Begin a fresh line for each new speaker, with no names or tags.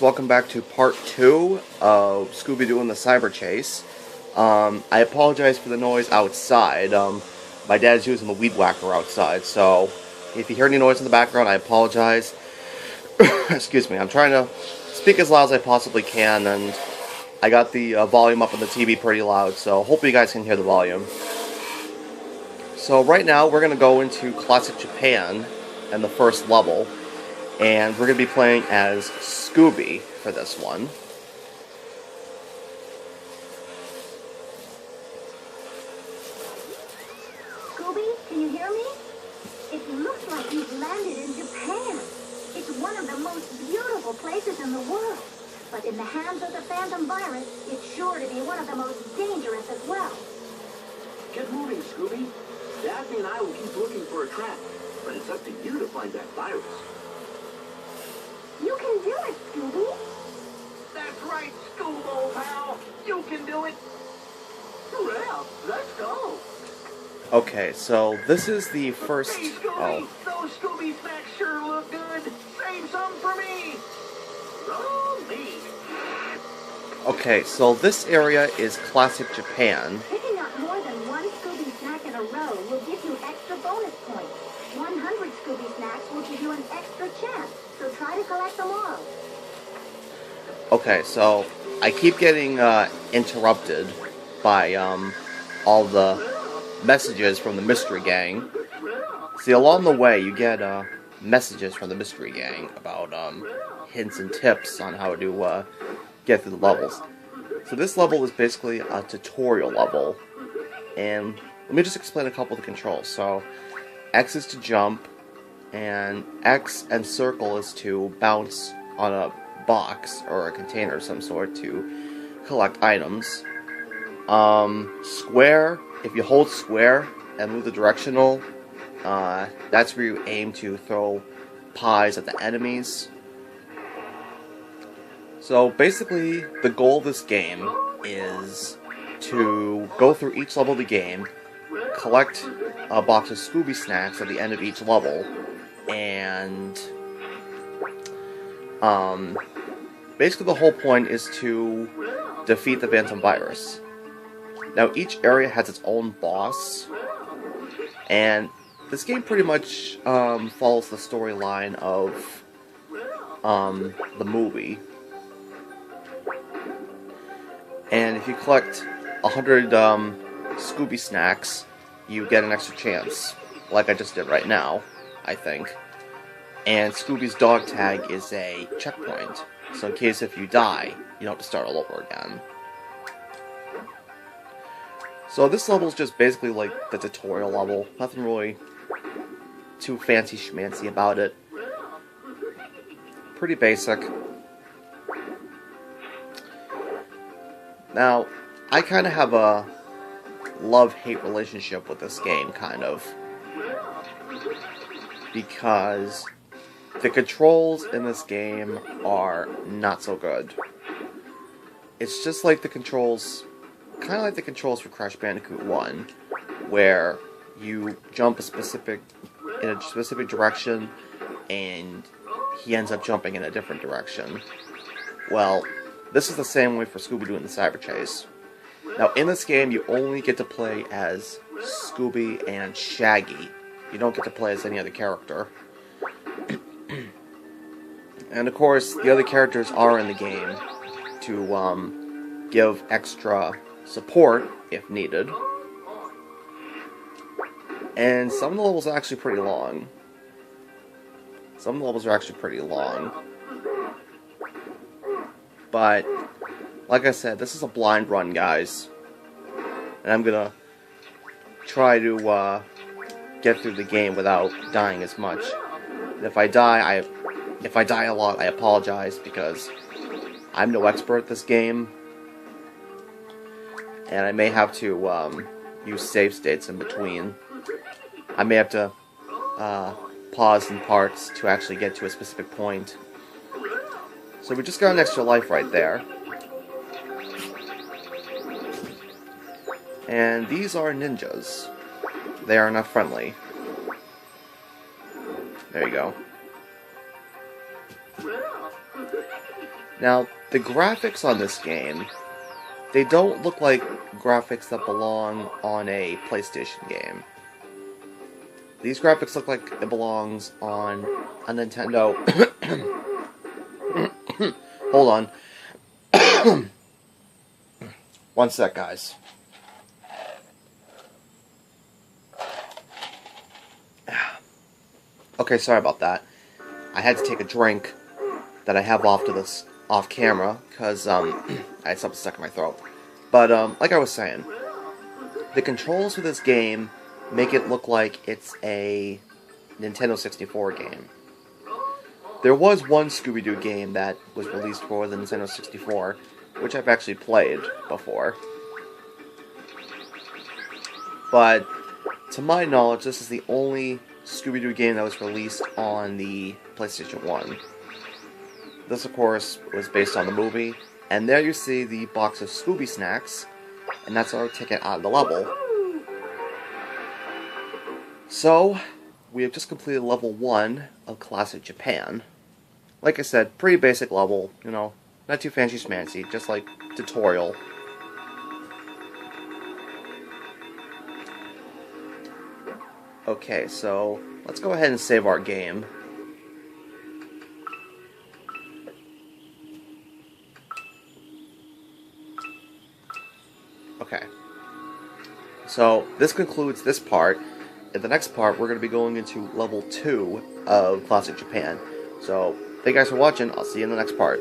Welcome back to part 2 of Scooby Doo and the Cyber Chase. I apologize for the noise outside. My dad's using the weed whacker outside, so if you hear any noise in the background, I apologize. Excuse me, I'm trying to speak as loud as I possibly can, and I got the volume up on the TV pretty loud, so hopefully you guys can hear the volume. So right now, we're going to go into Classic Japan and the first level. And we're going to be playing as Scooby for this one.
Scooby, can you hear me? It looks like you've landed in Japan. It's one of the most beautiful places in the world. But in the hands of the Phantom Virus, it's sure to be one of the most dangerous as well.
Get moving, Scooby. Daphne and I will keep looking for a trap. But it's up to you to find that virus.
You can do it, Scooby.
That's right, Scoob, old pal. You can do it. Well, let's go.
Okay, so this is the first...
Hey, Scooby, those Scooby snacks sure look good. Save some for me. Oh, me.
Okay, so this area is Classic Japan.
Picking up more than one Scooby snack in a row will give you extra bonus points. 100 Scooby snacks will give you an extra chance. So try to collect them all.
Okay, so I keep getting interrupted by all the messages from the Mystery Gang. See, along the way, you get messages from the Mystery Gang about hints and tips on how to get through the levels. So this level is basically a tutorial level, and let me just explain a couple of the controls. So X is to jump, and X and circle is to bounce on a box or a container of some sort to collect items. Square, if you hold square and move the directional, that's where you aim to throw pies at the enemies. So basically, the goal of this game is to go through each level of the game, collect a box of Scooby snacks at the end of each level, and basically the whole point is to defeat the Phantom Virus. Now each area has its own boss, and this game pretty much follows the storyline of the movie. And if you collect 100 Scooby snacks, you get an extra chance, like I just did right now, I think. And Scooby's dog tag is a checkpoint, so in case if you die, you don't have to start all over again. So this level is just basically like the tutorial level, nothing really too fancy schmancy about it. Pretty basic. Now, I kind of have a love-hate relationship with this game, kind of. Because the controls in this game are not so good. It's just like the controls, kind of like the controls for Crash Bandicoot 1, where you jump in a specific direction, and he ends up jumping in a different direction. Well, this is the same way for Scooby Doo and the Cyber Chase. Now, in this game, you only get to play as Scooby and Shaggy. You don't get to play as any other character. And of course, the other characters are in the game to give extra support if needed. And some of the levels are actually pretty long. But, like I said, this is a blind run, guys. And I'm gonna try to get through the game without dying as much. And if I die a lot, I apologize, because I'm no expert at this game. And I may have to use save states in between. I may have to pause in parts to actually get to a specific point. So we just got an extra life right there. And these are ninjas. They are not friendly. There you go. Now, the graphics on this game, they don't look like graphics that belong on a PlayStation game. These graphics look like it belongs on a Nintendo. Hold on. One sec, guys. Okay, sorry about that. I had to take a drink that I have off camera because I had something stuck in my throat. But like I was saying, the controls for this game make it look like it's a Nintendo 64 game. There was one Scooby-Doo game that was released for the Nintendo 64, which I've actually played before. But to my knowledge, this is the only Scooby-Doo game that was released on the PlayStation 1. This, of course, was based on the movie, and there you see the box of Scooby snacks, and that's our ticket out of the level. So, we have just completed level 1 of Classic Japan. Like I said, pretty basic level, you know, not too fancy-schmancy, just like tutorial. Okay, so let's go ahead and save our game. Okay. So, this concludes this part. In the next part, we're going to be going into level 2 of Classic Japan. So, thank you guys for watching. I'll see you in the next part.